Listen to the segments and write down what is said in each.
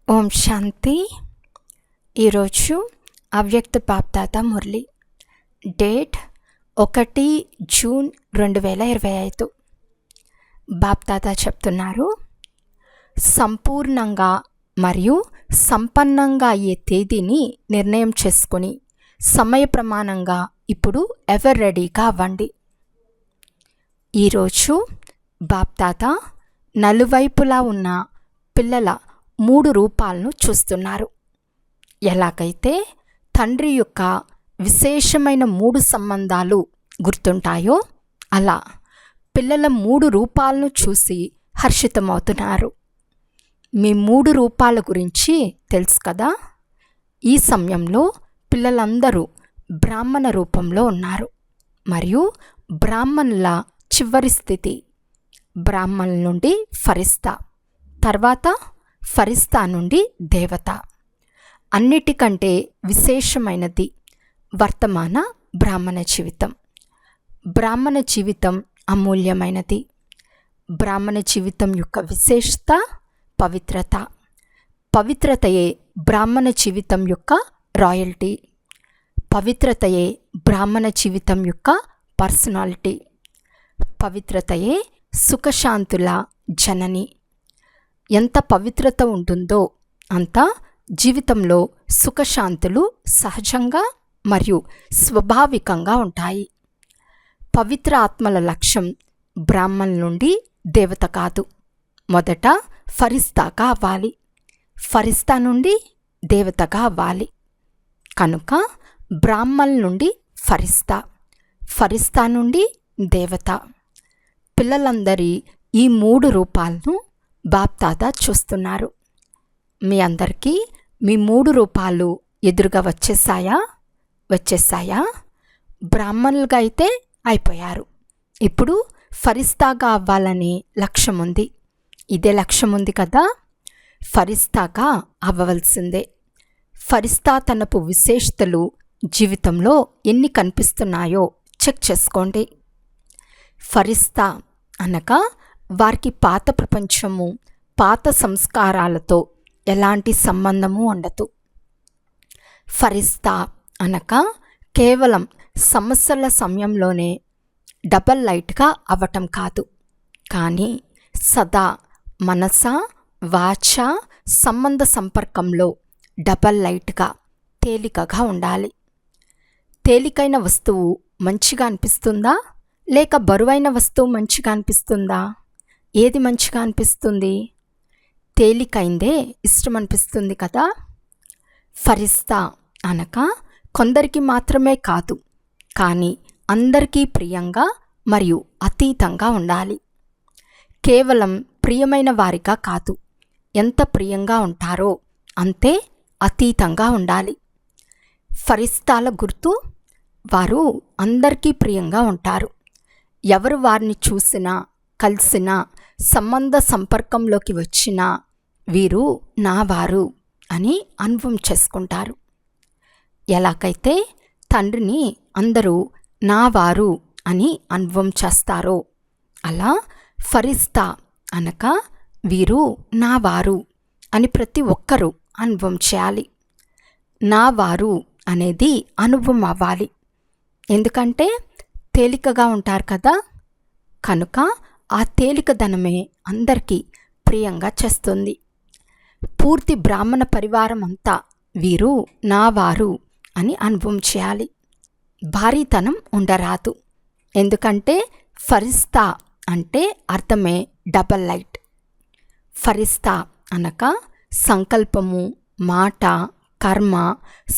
ఓం శాంతి. ఈరోజు అవ్యక్త బాప్దాదా మురళి. Date 1 June 2025. బాప్దాదా చెప్తున్నారు, సంపూర్ణంగా మరియు సంపన్నంగా అయ్యే తేదీని నిర్ణయం చేసుకుని సమయ ప్రమాణంగా ఇప్పుడు ఎవర్ రెడీగా అవ్వండి. ఈరోజు బాప్దాదా నలువైపులా ఉన్న పిల్లల 3 రూపాలను చూస్తున్నారు. ఎలాగైతే తండ్రి యొక్క విశేషమైన 3 సంబంధాలు గుర్తుంటాయో అలా పిల్లల 3 రూపాలను చూసి హర్షితమవుతున్నారు. మీ 3 రూపాల గురించి తెలుసు కదా. ఈ సమయంలో పిల్లలందరూ బ్రాహ్మణ రూపంలో ఉన్నారు మరియు బ్రాహ్మణుల చివరి స్థితి బ్రాహ్మణుల నుండి ఫరిస్తా, తర్వాత ఫరిస్తా నుండి దేవత. అన్నిటికంటే విశేషమైనది వర్తమాన బ్రాహ్మణ జీవితం. బ్రాహ్మణ జీవితం అమూల్యమైనది. బ్రాహ్మణ జీవితం యొక్క విశేషత పవిత్రత. పవిత్రతయే బ్రాహ్మణ జీవితం యొక్క రాయల్టీ. పవిత్రతయే బ్రాహ్మణ జీవితం యొక్క పర్సనాలిటీ. పవిత్రతయే సుఖశాంతుల జనని. ఎంత పవిత్రత ఉంటుందో అంత జీవితంలో సుఖశాంతులు సహజంగా మరియు స్వాభావికంగా ఉంటాయి. పవిత్ర ఆత్మల లక్ష్యం బ్రాహ్మణుల నుండి దేవత కాదు. మొదట ఫరిస్తాగా అవ్వాలి, ఫరిస్తా నుండి దేవతగా అవ్వాలి. కనుక బ్రాహ్మణుల నుండి ఫరిస్తా, ఫరిస్తా నుండి దేవత. పిల్లలందరి ఈ 3 రూపాలను బాప్దాదా చూస్తున్నారు. మీ అందరికీ మీ 3 రూపాలు ఎదురుగా వచ్చేసాయా? బ్రాహ్మణులుగా అయితే అయిపోయారు. ఇప్పుడు ఫరిస్తాగా అవ్వాలనే లక్ష్యం ఉంది. ఇదే లక్ష్యం ఉంది కదా. ఫరిస్తాగా అవ్వవలసిందే. ఫరిస్తా తనపు విశేషతలు జీవితంలో ఎన్ని కనిపిస్తున్నాయో చెక్ చేసుకోండి. ఫరిస్తా అనగా వారికి పాత ప్రపంచము, పాత సంస్కారాలతో ఎలాంటి సంబంధము ఉండదు. ఫరిస్తా అనగా కేవలం సమస్యల సమయంలోనే డబల్ లైట్గా అవ్వటం కాదు, కానీ సదా మనస వాచ సంబంధ సంపర్కంలో డబల్ లైట్గా తేలికగా ఉండాలి. తేలికైన వస్తువు మంచిగా అనిపిస్తుందా లేక బరువైన వస్తువు మంచిగా అనిపిస్తుందా? ఏది మంచిగా అనిపిస్తుంది? తేలికైందే ఇష్టం అనిపిస్తుంది కదా. ఫరిస్తా అనగా కొందరికి మాత్రమే కాదు, కానీ అందరికీ ప్రియంగా మరియు అతీతంగా ఉండాలి. కేవలం ప్రియమైన వారిగా కాదు, ఎంత ప్రియంగా ఉంటారో అంతే అతీతంగా ఉండాలి. ఫరిస్తాల గుర్తు వారు అందరికీ ప్రియంగా ఉంటారు. ఎవరు వారిని చూసినా కలిసినా సంబంధ సంపర్కంలోకి వచ్చినా వీరు నా వారు అని అనుభవం చేసుకుంటారు. ఎలాగైతే తండ్రిని అందరూ నా వారు అని అనుభవం చేస్తారో అలా ఫరిస్తా అనగా వీరు నా వారు అని ప్రతి ఒక్కరూ అనుభవం చేయాలి. నా వారు అనేది అనుభవం అవ్వాలి. ఎందుకంటే తేలికగా ఉంటారు కదా. కనుక ఆ తేలికదనమే అందరికీ ప్రియంగా చేస్తుంది. పూర్తి బ్రాహ్మణ పరివారం అంతా వీరు నా వారు అని అనుభవం చేయాలి. భారీతనం ఉండరాదు. ఎందుకంటే ఫరిస్తా అంటే అర్థమే డబల్ లైట్. ఫరిస్తా అనగా సంకల్పము, మాట, కర్మ,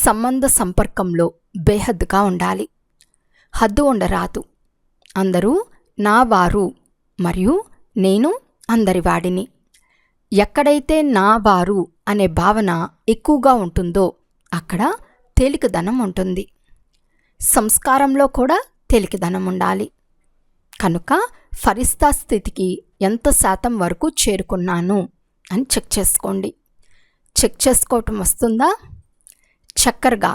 సంబంధ సంపర్కంలో బేహద్దుగా ఉండాలి. హద్దు ఉండరాదు. అందరూ నా వారు మరియు నేను అందరివాడిని. ఎక్కడైతే నా వారు అనే భావన ఎక్కువగా ఉంటుందో అక్కడ తేలికదనం ఉంటుంది. సంస్కారంలో కూడా తేలికదనం ఉండాలి. కనుక ఫరిస్తా స్థితికి ఎంత శాతం వరకు చేరుకున్నాను అని చెక్ చేసుకోండి. చెక్ చేసుకోవటం వస్తుందా? చక్కర్గా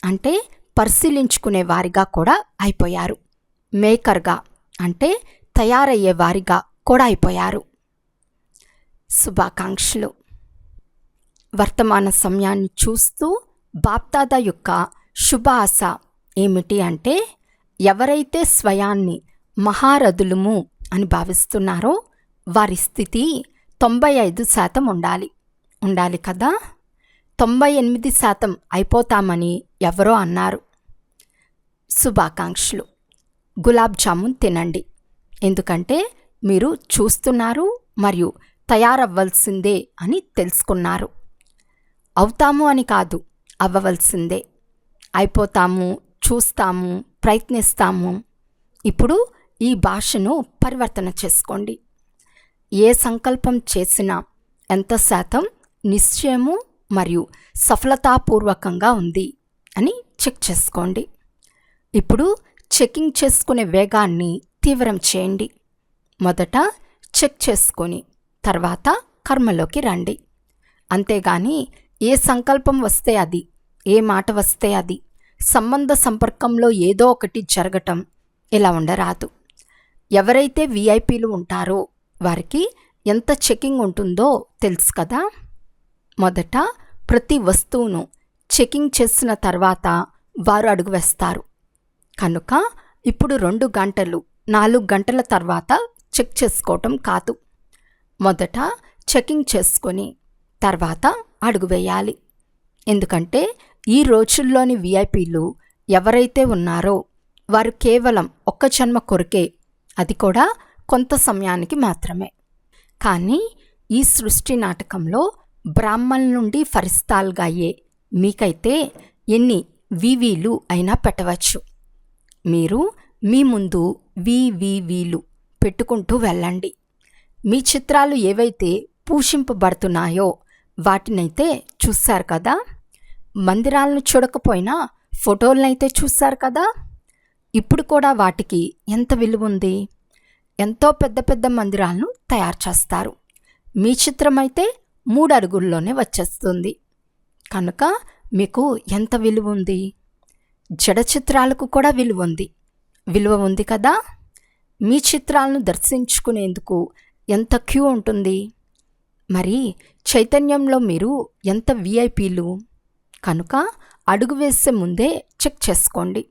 అంటే పరిశీలించుకునే వారిగా కూడా అయిపోయారు. మేకర్గా అంటే తయారయ్యే వారిగా కూడా అయిపోయారు. శుభాకాంక్షలు. వర్తమాన సమయాన్ని చూస్తూ బాప్దాదా యొక్క శుభ ఆశ ఏమిటి అంటే, ఎవరైతే స్వయాన్ని మహారథులము అని భావిస్తున్నారో వారి స్థితి 95% ఉండాలి కదా. 98% అయిపోతామని ఎవరో అన్నారు. శుభాకాంక్షలు. గులాబ్ జామున్ తినండి, ఎందుకంటే మీరు చూస్తున్నారు మరియు తయారవ్వాల్సిందే అని తెలుసుకున్నారు. అవుతాము అని కాదు, అవ్వవలసిందే. అయిపోతాము, చూస్తాము, ప్రయత్నిస్తాము. ఇప్పుడు ఈ భాషను పరివర్తన చేసుకోండి. ఏ సంకల్పం చేసినా ఎంత శాతం నిశ్చయము మరియు సఫలతాపూర్వకంగా ఉంది అని చెక్ చేసుకోండి. ఇప్పుడు చెకింగ్ చేసుకునే వేగాన్ని తీవ్రం చేయండి. మొదట చెక్ చేసుకొని తర్వాత కర్మలోకి రండి. అంతేగాని ఏ సంకల్పం వస్తే అది, ఏ మాట వస్తే అది, సంబంధ సంపర్కంలో ఏదో ఒకటి జరగటం ఇలా ఉండరాదు. ఎవరైతే విఐపీలు ఉంటారో వారికి ఎంత చెకింగ్ ఉంటుందో తెలుసు కదా. మొదట ప్రతి వస్తువును చెకింగ్ చేసిన తర్వాత వారు అడుగు వేస్తారు. కనుక ఇప్పుడు 2 గంటలు 4 గంటల తర్వాత చెక్ చేసుకోవటం కాదు. మొదట చెకింగ్ చేసుకొని తర్వాత అడుగు వేయాలి. ఎందుకంటే ఈ రోజుల్లోని విఐపీలు ఎవరైతే ఉన్నారో వారు కేవలం ఒక్క జన్మ కొరకే, అది కూడా కొంత సమయానికి మాత్రమే. కానీ ఈ సృష్టి నాటకంలో బ్రాహ్మణుల నుండి ఫరిస్తాలుగా అయ్యే మీకైతే ఎన్ని వివిలు అయినా పెట్టవచ్చు. మీరు మీ ముందు వివిలు పెట్టుకుంటూ వెళ్ళండి. మీ చిత్రాలు ఏవైతే పూషింపబడుతున్నాయో వాటినైతే చూశారు కదా. మందిరాలను చూడకపోయినా ఫోటోలనైతే చూశారు కదా. ఇప్పుడు కూడా వాటికి ఎంత విలువ ఉంది. ఎంతో పెద్ద పెద్ద మందిరాలను తయారు చేస్తారు. మీ చిత్రం అయితే 3 అడుగుల్లోనే వచ్చేస్తుంది. కనుక మీకు ఎంత విలువ ఉంది. జడ చిత్రాలకు కూడా విలువ ఉంది కదా. మీ చిత్రాలను దర్శించుకునేందుకు ఎంత క్యూ ఉంటుంది. మరి చైతన్యంలో మీరు ఎంత విఐపీలు. కనుక అడుగు వేసే ముందే చెక్ చేసుకోండి.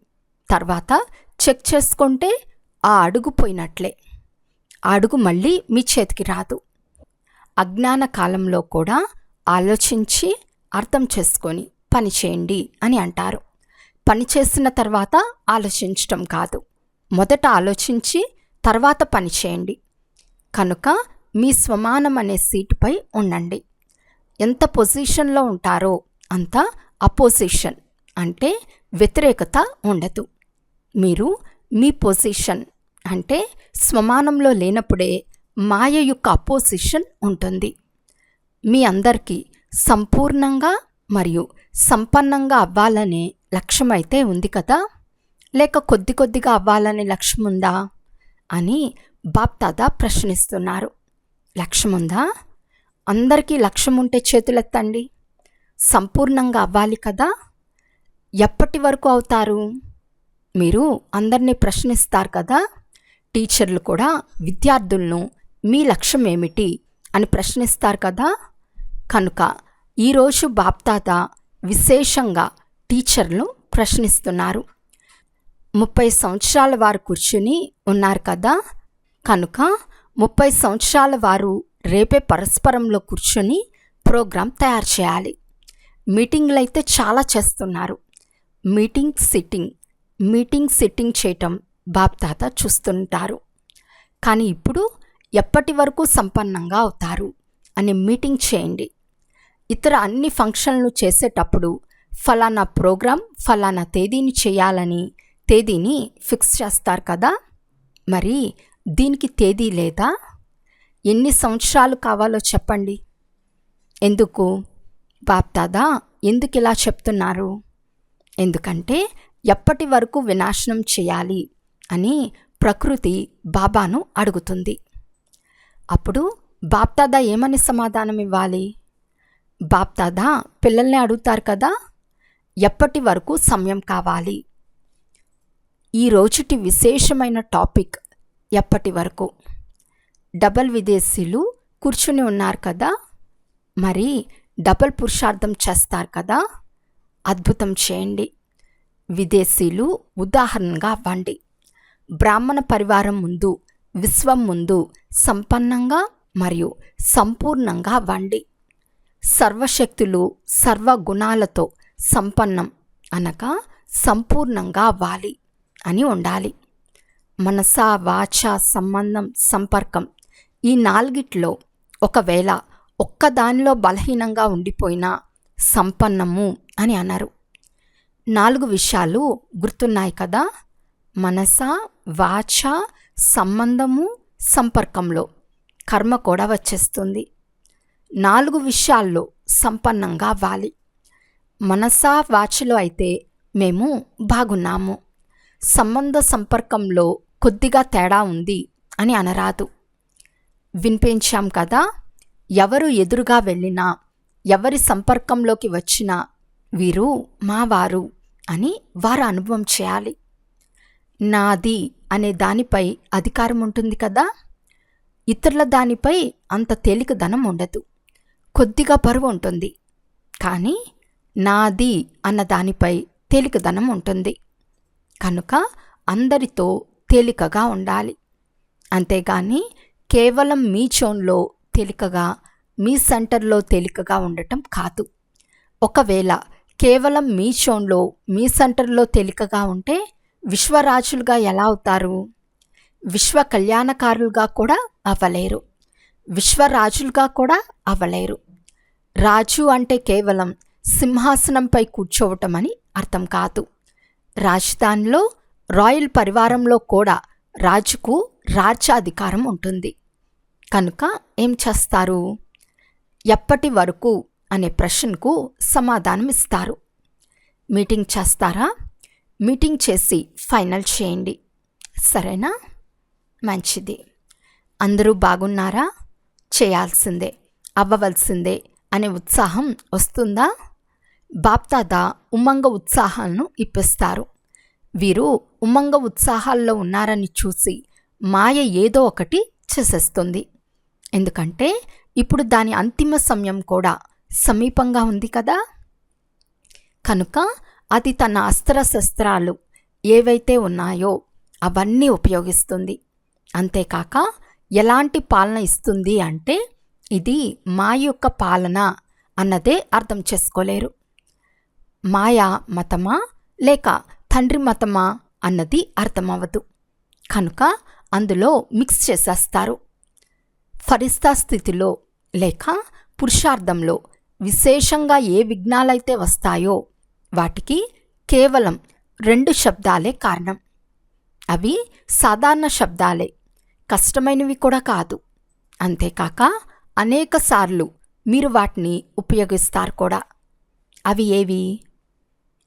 తర్వాత చెక్ చేసుకుంటే ఆ అడుగు పోయినట్లే. ఆ అడుగు మళ్ళీ మీ చేతికి రాదు. అజ్ఞాన కాలంలో కూడా ఆలోచించి అర్థం చేసుకొని పని చేయండి అని అంటారు. పని చేసిన తర్వాత ఆలోచించటం కాదు, మొదట ఆలోచించి తర్వాత పని చేయండి. కనుక మీ స్వమానం అనే సీటుపై ఉండండి. ఎంత పొజిషన్లో ఉంటారో అంత అపోజిషన్ అంటే వ్యతిరేకత ఉండదు. మీరు మీ పొజిషన్ అంటే స్వమానంలో లేనప్పుడే మాయ యొక్క అపోజిషన్ ఉంటుంది. మీ అందరికీ సంపూర్ణంగా మరియు సంపన్నంగా అవ్వాలనే లక్ష్యం అయితే ఉంది కదా, లేక కొద్ది కొద్దిగా అవ్వాలనే లక్ష్యం ఉందా అని బాప్దాదా ప్రశ్నిస్తున్నారు. లక్ష్యం ఉందా? అందరికీ లక్ష్యం ఉంటే చేతులెత్తండి. సంపూర్ణంగా అవ్వాలి కదా. ఎప్పటి వరకు అవుతారు? మీరు అందరినీ ప్రశ్నిస్తారు కదా. టీచర్లు కూడా విద్యార్థులను మీ లక్ష్యం ఏమిటి అని ప్రశ్నిస్తారు కదా. కనుక ఈరోజు బాప్దాదా విశేషంగా టీచర్లు ప్రశ్నిస్తున్నారు. 30 సంవత్సరాల వారు కూర్చుని ఉన్నారు కదా. కనుక 30 సంవత్సరాల వారు రేపే పరస్పరంలో కూర్చొని ప్రోగ్రాం తయారు చేయాలి. మీటింగ్లు అయితే చాలా చేస్తున్నారు. మీటింగ్ సిట్టింగ్ చేయటం బాప్దాదా చూస్తుంటారు. కానీ ఇప్పుడు ఎప్పటి వరకు సంపన్నంగా అవుతారు అని మీటింగ్ చేయండి. ఇతర అన్ని ఫంక్షన్లు చేసేటప్పుడు ఫలానా ప్రోగ్రాం ఫలానా తేదీని చేయాలని తేదీని ఫిక్స్ చేస్తారు కదా. మరి దీనికి తేదీ లేదా? ఎన్ని సంవత్సరాలు కావాలో చెప్పండి. ఎందుకు బాప్దాదా ఎందుకు ఇలా చెప్తున్నారు? ఎందుకంటే ఎప్పటి వరకు వినాశనం చేయాలి అని ప్రకృతి బాబాను అడుగుతుంది. అప్పుడు బాప్దాదా ఏమని సమాధానం ఇవ్వాలి? బాప్దాదా పిల్లల్ని అడుగుతారు కదా, ఎప్పటి వరకు సమయం కావాలి? ఈ రోజుటి విశేషమైన టాపిక్ ఎప్పటి వరకు. డబల్ విదేశీలు కూర్చుని ఉన్నారు కదా. మరి డబల్ పురుషార్థం చేస్తారు కదా, అద్భుతం చేయండి. విదేశీయులు ఉదాహరణగా అవ్వండి. బ్రాహ్మణ పరివారం ముందు, విశ్వం ముందు సంపన్నంగా మరియు సంపూర్ణంగా అవ్వండి. సర్వశక్తులు సర్వగుణాలతో సంపన్నం అనగా సంపూర్ణంగా అవ్వాలి అని ఉండాలి. మనస, వాచ, సంబంధం, సంపర్కం ఈ నాలుగిట్లో ఒకవేళ ఒక్కదానిలో బలహీనంగా ఉండిపోయినా సంపన్నము అని అన్నారు. 4 విషయాలు గుర్తున్నాయి కదా. మనస, వాచ, సంబంధము, సంపర్కంలో కర్మ కూడా వచ్చేస్తుంది. 4 విషయాల్లో సంపన్నంగా అవ్వాలి. మనస, వాచలో అయితే మేము బాగున్నాము. సంబంధ సంపర్కంలో కొద్దిగా తేడా ఉంది అని అనరాదు. వినిపించాం కదా, ఎవరు ఎదురుగా వెళ్ళినా, ఎవరి సంపర్కంలోకి వచ్చినా వీరు మావారు అని వారు అనుభవం చేయాలి. నాది అనే దానిపై అధికారం ఉంటుంది కదా. ఇతరుల దానిపై అంత తేలికదనం ఉండదు, కొద్దిగా బరువు ఉంటుంది. కానీ నాది అన్న దానిపై తేలికదనం ఉంటుంది. కనుక అందరితో తేలికగా ఉండాలి. అంతేగాని కేవలం మీ జోన్లో తేలికగా, మీ సెంటర్లో తేలికగా ఉండటం కాదు. ఒకవేళ కేవలం మీ జోన్లో, మీ సెంటర్లో తేలికగా ఉంటే విశ్వరాజులుగా ఎలా అవుతారు? విశ్వ కళ్యాణకారులుగా కూడా అవ్వలేరు, విశ్వరాజులుగా కూడా అవ్వలేరు. రాజు అంటే కేవలం సింహాసనంపై కూర్చోవటం అని అర్థం కాదు. రాజధానిలో, రాయల్ పరివారంలో కూడా రాజుకు రాజ్యాధికారం ఉంటుంది. కనుక ఏం చేస్తారు? ఎప్పటి వరకు అనే ప్రశ్నకు సమాధానం ఇస్తారు. మీటింగ్ చేస్తారా? మీటింగ్ చేసి ఫైనల్ చేయండి. సరేనా? మంచిది. అందరూ బాగున్నారా? చేయాల్సిందే, అవ్వవలసిందే అనే ఉత్సాహం వస్తుందా? బాప్దాదా ఉమంగ ఉత్సాహాలను ఇప్పిస్తారు. వీరు ఉమంగ ఉత్సాహాల్లో ఉన్నారని చూసి మాయ ఏదో ఒకటి చేసేస్తుంది. ఎందుకంటే ఇప్పుడు దాని అంతిమ సమయం కూడా సమీపంగా ఉంది కదా. కనుక అది తన అస్త్రశస్త్రాలు ఏవైతే ఉన్నాయో అవన్నీ ఉపయోగిస్తుంది. అంతేకాక ఎలాంటి పాలన ఇస్తుంది అంటే ఇది మాయ యొక్క పాలన అన్నదే అర్థం చేసుకోలేరు. మాయా మతమా లేక తండ్రి మతమా అన్నది అర్థమవ్వదు. కనుక అందులో మిక్స్ చేసేస్తారు. ఫరిస్తా స్థితిలో లేక పురుషార్థంలో విశేషంగా ఏ విఘ్నాలైతే వస్తాయో వాటికి కేవలం 2 శబ్దాలే కారణం. అవి సాధారణ శబ్దాలే, కష్టమైనవి కూడా కాదు. అంతేకాక అనేకసార్లు మీరు వాటిని ఉపయోగిస్తారు కూడా. అవి ఏవి?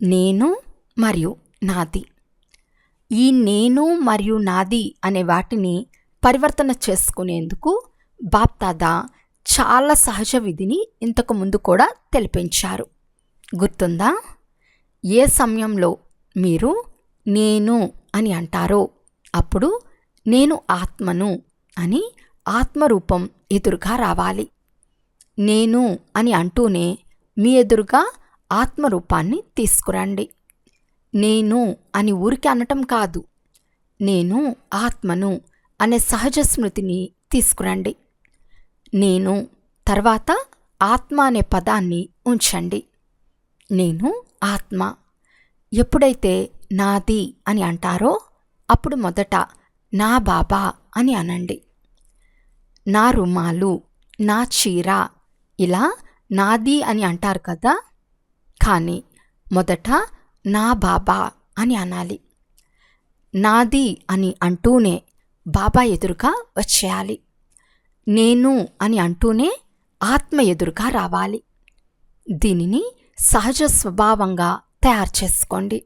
నేను మరియు నాది. ఈ నేను మరియు నాది అనే వాటిని పరివర్తన చేసుకునేందుకు బాప్దాదా చాలా సహజ విధిని ఇంతకు ముందు కూడా తెలిపించారు. గుర్తుందా? ఏ సమయంలో మీరు నేను అని అంటారో అప్పుడు నేను ఆత్మను అని ఆత్మరూపం ఎదురుగా రావాలి. నేను అని అంటూనే మీ ఎదురుగా ఆత్మరూపాన్ని తీసుకురండి. నేను అని ఊరికి అనటం కాదు, నేను ఆత్మను అనే సహజ స్మృతిని తీసుకురండి. నేను తర్వాత ఆత్మ అనే పదాన్ని ఉంచండి. నేను ఆత్మ. ఎప్పుడైతే నాది అని అంటారో అప్పుడు మొదట నా బాబా అని అనండి. నా రుమాలు, నా చీర ఇలా నాది అని అంటారు కదా. కానీ మొదట నా బాబా అని అనాలి. నాది అని అంటూనే బాబా ఎదురుగా వచ్చేయాలి. నేను అని అంటూనే ఆత్మ ఎదురుగా రావాలి. దీనిని సహజ స్వభావంగా తయారు చేసుకోండి.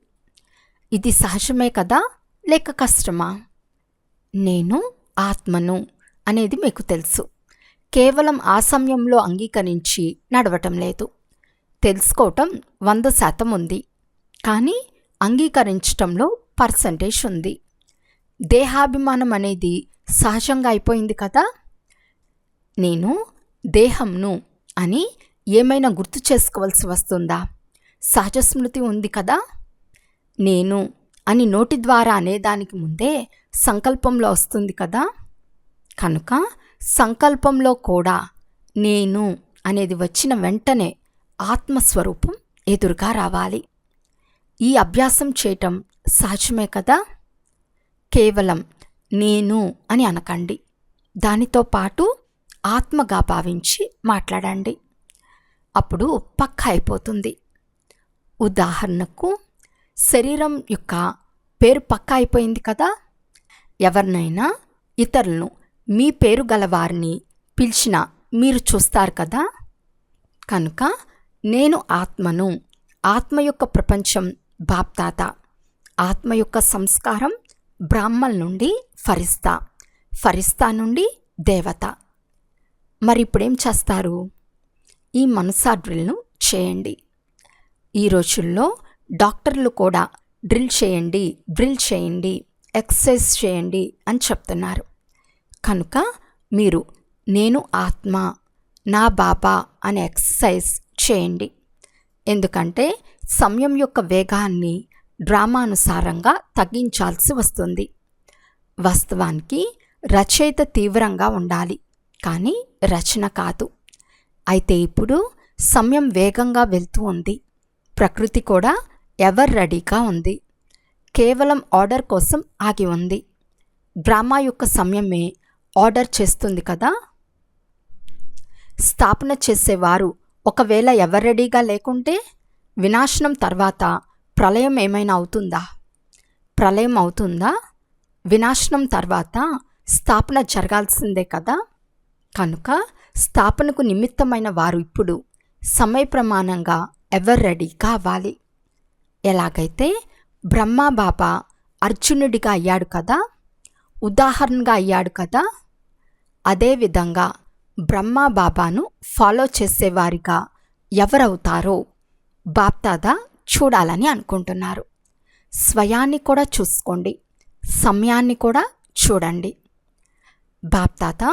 ఇది సహజమే కదా లేక కష్టమా? నేను ఆత్మను అనేది మీకు తెలుసు. కేవలం ఆ సమయంలో అంగీకరించి నడవటం లేదు. తెలుసుకోవటం 100% ఉంది, కానీ అంగీకరించటంలో పర్సంటేజ్ ఉంది. దేహాభిమానం అనేది సహజంగా అయిపోయింది కదా. నేను దేహంను అని ఏమైనా గుర్తు చేసుకోవాల్సి వస్తుందా? సహజ స్మృతి ఉంది కదా. నేను అని నోటి ద్వారా అనేదానికి ముందే సంకల్పంలో వస్తుంది కదా. కనుక సంకల్పంలో కూడా నేను అనేది వచ్చిన వెంటనే ఆత్మస్వరూపం ఎదురుగా రావాలి. ఈ అభ్యాసం చేయటం సహజమే కదా. కేవలం నేను అని అనకండి, దానితో పాటు ఆత్మగా భావించి మాట్లాడండి. అప్పుడు పక్కా అయిపోతుంది. ఉదాహరణకు శరీరం యొక్క పేరు పక్కా అయిపోయింది కదా. ఎవరినైనా ఇతరులను మీ పేరు గలవారిని పిలిచినా మీరు చూస్తారు కదా. కనుక నేను ఆత్మను, ఆత్మ యొక్క ప్రపంచం బాప్దాత, ఆత్మ యొక్క సంస్కారం బ్రాహ్మణ్ నుండి ఫరిస్తా, ఫరిస్తా నుండి దేవత. మరి ఇప్పుడేం చేస్తారు? ఈ మనసా డ్రిల్ను చేయండి. ఈ రోజుల్లో డాక్టర్లు కూడా డ్రిల్ చేయండి, ఎక్సర్సైజ్ చేయండి అని చెప్తున్నారు. కనుక మీరు నేను ఆత్మ, నా బాబా అనే ఎక్సర్సైజ్ చేయండి. ఎందుకంటే సమయం యొక్క వేగాన్ని డ్రామానుసారంగా తగ్గించాల్సి వస్తుంది. వాస్తవానికి రచయిత తీవ్రంగా ఉండాలి, కానీ రచన కాదు. అయితే ఇప్పుడు సమయం వేగంగా వెళ్తూ ఉంది. ప్రకృతి కూడా ఎవర్ రెడీగా ఉంది, కేవలం ఆర్డర్ కోసం ఆగి ఉంది. డ్రామా యొక్క సమయమే ఆర్డర్ చేస్తుంది కదా. స్థాపన చేసేవారు ఒకవేళ ఎవరు రెడీగా లేకుంటే వినాశనం తర్వాత ప్రళయం ఏమైనా అవుతుందా? ప్రళయం అవుతుందా? వినాశనం తర్వాత స్థాపన జరగాల్సిందే కదా. కనుక స్థాపనకు నిమిత్తమైన వారు ఇప్పుడు సమయ ప్రమాణంగా ఎవర్ రెడీ కావాలి. ఎలాగైతే బ్రహ్మా బాబా అర్జునుడిగా అయ్యాడు కదా, ఉదాహరణగా అయ్యాడు కదా, అదేవిధంగా బ్రహ్మా బాబాను ఫాలో చేసేవారిగా ఎవరవుతారో బాప్దాదా చూడాలని అనుకుంటున్నారు. స్వయాన్ని కూడా చూసుకోండి, సమయాన్ని కూడా చూడండి. బాప్దాదా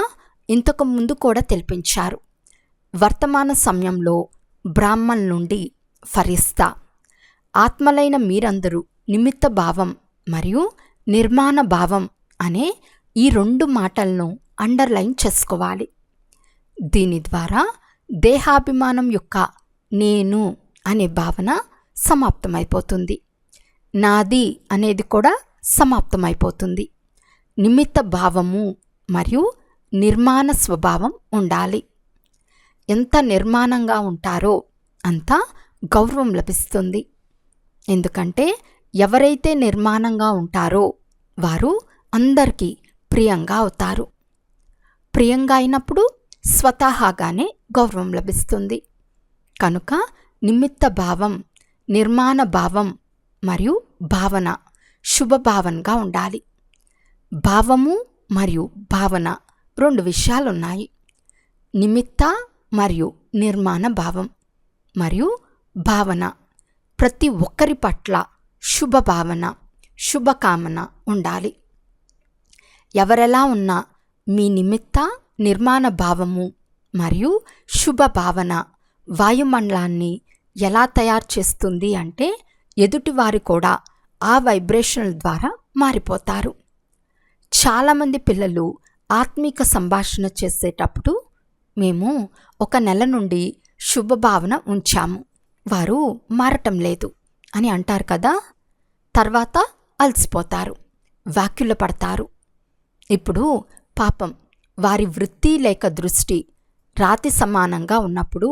ఇంతకు ముందు కూడా తెలిపించారు, వర్తమాన సమయంలో బ్రాహ్మణ్ నుండి ఫరిస్తా, ఆత్మలైన మీరందరూ నిమిత్త భావం మరియు నిర్మాణ భావం అనే ఈ 2 మాటలను అండర్లైన్ చేసుకోవాలి. దీని ద్వారా దేహాభిమానం యొక్క నేను అనే భావన సమాప్తమైపోతుంది. నాది అనేది కూడా సమాప్తమైపోతుంది. నిమిత్త భావము మరియు నిర్మాణ స్వభావం ఉండాలి. ఎంత నిర్మాణంగా ఉంటారో అంత గౌరవం లభిస్తుంది. ఎందుకంటే ఎవరైతే నిర్మాణంగా ఉంటారో వారు అందరికీ ప్రియంగా అవుతారు. ప్రియంగా అయినప్పుడు స్వతహాగానే గౌరవం లభిస్తుంది. కనుక నిమిత్త భావం, నిర్మాణ భావం మరియు భావన శుభభావనగా ఉండాలి. భావము మరియు భావన 2 విషయాలున్నాయి. నిమిత్త మరియు నిర్మాణ భావం మరియు భావన ప్రతి ఒక్కరి పట్ల శుభభావన, శుభకామన ఉండాలి. ఎవరెలా ఉన్నా మీ నిమిత్త నిర్మాణ భావము మరియు శుభభావన వాయుమండలాన్ని ఎలా తయారు చేస్తుంది అంటే ఎదుటివారు కూడా ఆ వైబ్రేషన్ల ద్వారా మారిపోతారు. చాలామంది పిల్లలు ఆత్మీక సంభాషణ చేసేటప్పుడు మేము 1 నెల నుండి శుభభావన ఉంచాము, వారు మారటం లేదు అని అంటారు కదా. తర్వాత అలసిపోతారు, వ్యాఖ్యలు పడతారు. ఇప్పుడు పాపం వారి వృత్తి లేక దృష్టి రాతి సమానంగా ఉన్నప్పుడు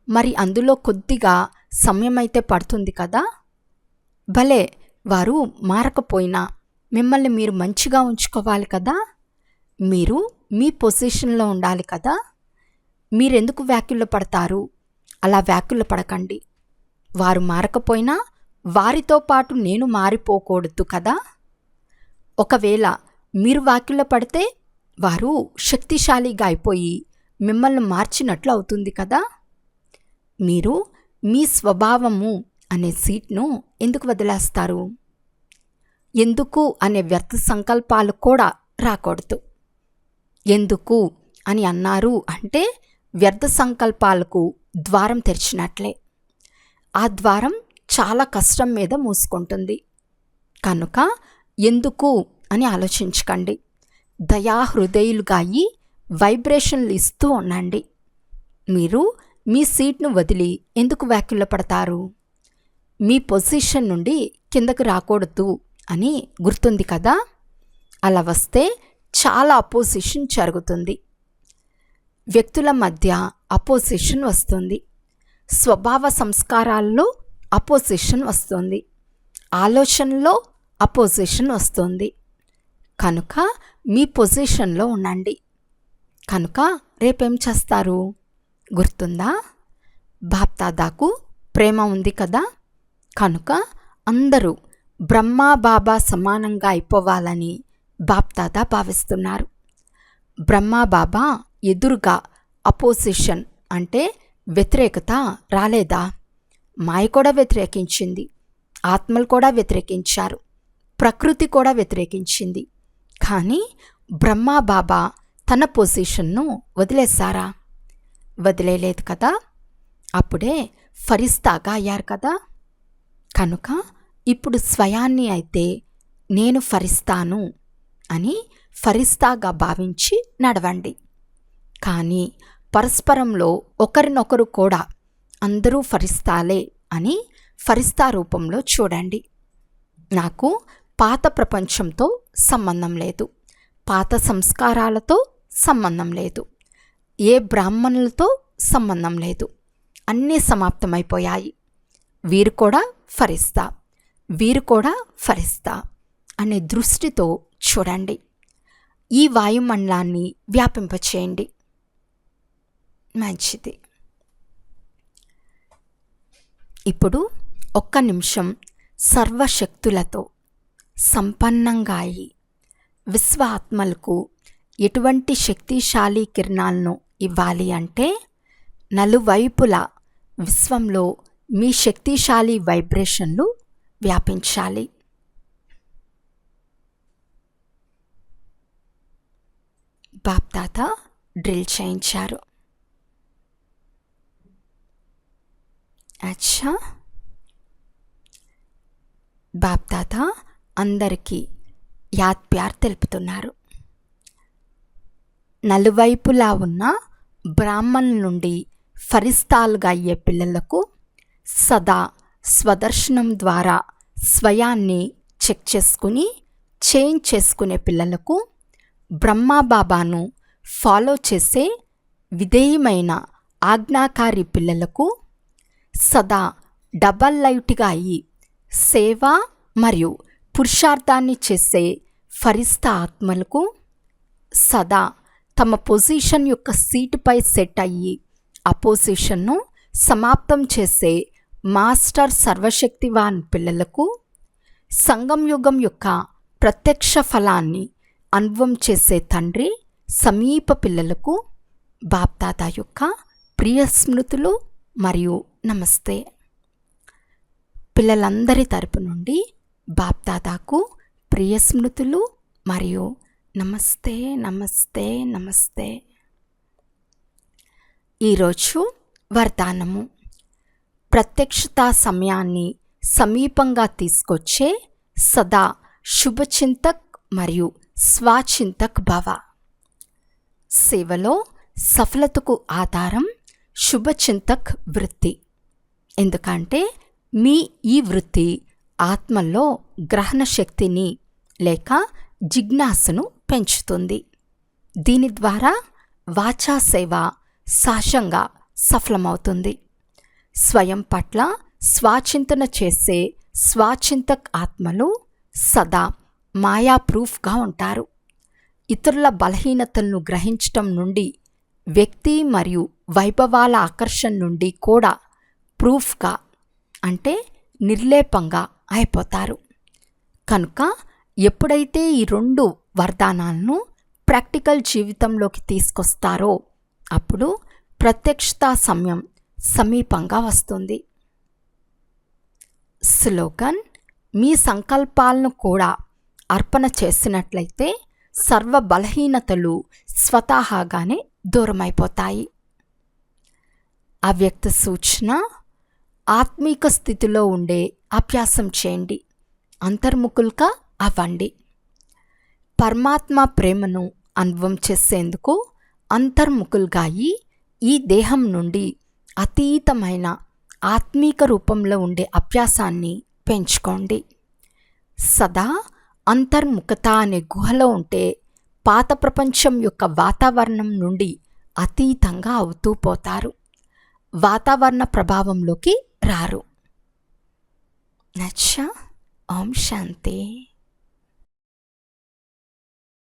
మరి అందులో కొద్దిగా సమయమైతే పడుతుంది కదా. భలే వారు మారకపోయినా మిమ్మల్ని మీరు మంచిగా ఉంచుకోవాలి కదా. మీరు మీ పొజిషన్లో ఉండాలి కదా. మీరెందుకు వ్యాఖ్యలు పడతారు? అలా వ్యాఖ్యలు పడకండి. వారు మారకపోయినా వారితో పాటు నేను మారిపోకూడదు కదా. ఒకవేళ మీరు వ్యాఖ్యలు పడితే వారు శక్తిశాలిగా అయిపోయి మిమ్మల్ని మార్చినట్లు అవుతుంది కదా. మీరు మీ స్వభావము అనే సీట్ను ఎందుకు వదిలేస్తారు? ఎందుకు అనే వ్యర్థ సంకల్పాలు కూడా రాకూడదు. ఎందుకు అని అన్నారు అంటే వ్యర్థ సంకల్పాలకు ద్వారం తెరిచినట్లే. ఆ ద్వారం చాలా కష్టం మీద మూసుకుంటుంది. కనుక ఎందుకు అని ఆలోచించకండి. దయాహృదయులుగా అయి వైబ్రేషన్లు ఇస్తూ ఉండండి. మీరు మీ సీట్ను వదిలి ఎందుకు వ్యాకులపడతారు? మీ పొజిషన్ నుండి కిందకు రాకూడదు అని గుర్తుంది కదా. అలా వస్తే చాలా అపోజిషన్ జరుగుతుంది. వ్యక్తుల మధ్య అపోజిషన్ వస్తుంది. స్వభావ సంస్కారాల్లో అపోజిషన్ వస్తుంది. ఆలోచనలో అపోజిషన్ వస్తుంది. కనుక మీ పొజిషన్లో ఉండండి. కనుక రేపేం చేస్తారు గుర్తుందా? బాప్దాదాకు ప్రేమ ఉంది కదా. కనుక అందరూ బ్రహ్మా బాబా సమానంగా అయిపోవాలని బాప్దాదా భావిస్తున్నారు. బ్రహ్మా బాబా ఎదురుగా అపోజిషన్ అంటే వ్యతిరేకత రాలేదా? మాయ కూడా వ్యతిరేకించింది, ఆత్మలు కూడా వ్యతిరేకించారు, ప్రకృతి కూడా వ్యతిరేకించింది. కానీ బ్రహ్మా బాబా తన పొజిషన్ను వదిలేశారా? వదిలేలేదు కదా. అప్పుడే ఫరిస్తాగా అయ్యారు కదా. కనుక ఇప్పుడు స్వయాన్ని అయితే నేను ఫరిస్తాను అని ఫరిస్తాగా భావించి నడవండి. కానీ పరస్పరంలో ఒకరినొకరు కూడా అందరూ ఫరిస్తాలే అని ఫరిస్తా రూపంలో చూడండి. నాకు పాత ప్రపంచంతో సంబంధం లేదు, పాత సంస్కారాలతో సంబంధం లేదు, ఏ బ్రాహ్మణులతో సంబంధం లేదు. అన్నీ సమాప్తమైపోయాయి. వీరు కూడా ఫరిస్తా, వీరు కూడా ఫరిస్తా అనే దృష్టితో చూడండి. ఈ వాయుమండలాన్ని వ్యాపింపచేయండి. మంచిది. ఇప్పుడు ఒక్క నిమిషం సర్వశక్తులతో సంపన్నంగా అయి విశ్వ ఆత్మలకు ఎటువంటి శక్తిశాలి కిరణాలను ఇవ్వాలి అంటే నలువైపులా విశ్వంలో మీ శక్తిశాలి వైబ్రేషన్లు వ్యాపించాలి. బాప్దాదా డ్రిల్ చేయించారు. అచ్చా, బాప్దాదా అందరికీ యాద్ ప్యార్ తెలుపుతున్నారు. నలువైపులా ఉన్న బ్రాహ్మణుల నుండి ఫరిస్తాలుగా అయ్యే పిల్లలకు సదా స్వదర్శనం ద్వారా స్వయాన్ని చెక్ చేసుకుని చేంజ్ చేసుకునే పిల్లలకు, బ్రహ్మాబాబాను ఫాలో చేసే విధేయమైన ఆజ్ఞాకారి పిల్లలకు, సదా డబల్ లైట్గా అయ్యి సేవ మరియు పురుషార్థాన్ని చేసే ఫరిస్తా ఆత్మలకు, సదా తమ పొజిషన్ యొక్క సీటుపై సెట్ అయ్యి అపోజిషన్ను సమాప్తం చేసే మాస్టర్ సర్వశక్తివాన్ పిల్లలకు, సంగం యుగం యొక్క ప్రత్యక్ష ఫలాన్ని అనుభవం చేసే తండ్రి సమీప పిల్లలకు బాప్దాదా యొక్క ప్రియ స్మృతులు మరియు నమస్తే. పిల్లలందరి తరపు నుండి బాప్దాదాకు ప్రియ స్మృతులు మరియు నమస్తే నమస్తే నమస్తే. ఈరోజు వరదానము: ప్రత్యక్షతా సమయాన్ని సమీపంగా తీసుకొచ్చే సదా శుభచింతక్ మరియు స్వాచింతక్ భవ. సేవలో సఫలతకు ఆధారం శుభచింతక్ వృత్తి. ఎందుకంటే మీ ఈ వృత్తి ఆత్మల్లో గ్రహణ శక్తిని లేక జిజ్ఞాసను పెంచుతుంది. దీని ద్వారా వాచా సేవ సహజంగా సఫలమవుతుంది. స్వయం పట్ల స్వాచింతన చేసే స్వాచింతక్ ఆత్మలు సదా మాయా ప్రూఫ్గా ఉంటారు. ఇతరుల బలహీనతలను గ్రహించటం నుండి, వ్యక్తి మరియు వైభవాల ఆకర్షణ నుండి కూడా ప్రూఫ్గా అంటే నిర్లేపంగా అయిపోతారు. కనుక ఎప్పుడైతే ఈ రెండు వరదానాలను ప్రాక్టికల్ జీవితంలోకి తీసుకొస్తారో అప్పుడు ప్రత్యక్షతా సమయం సమీపంగా వస్తుంది. స్లోగన్: మీ సంకల్పాలను కూడా అర్పణ చేసినట్లయితే సర్వ బలహీనతలు స్వతహాగానే దూరమైపోతాయి. అవ్యక్త సూచన ఆత్మీక స్థితిలో ఉండే అభ్యాసం చేయండి. అంతర్ముఖులుగా అవ్వండి. పరమాత్మ ప్రేమను అనుభవం చేసేందుకు అంతర్ముఖులుగా అయి ఈ దేహం నుండి అతీతమైన ఆత్మీక రూపంలో ఉండే అభ్యాసాన్ని పెంచుకోండి. సదా అంతర్ముఖత అనే గుహలో ఉంటే పాత ప్రపంచం యొక్క వాతావరణం నుండి అతీతంగా అవుతూ పోతారు. వాతావరణ ప్రభావంలోకి రారు. నచ్చా. ఓం శాంతి.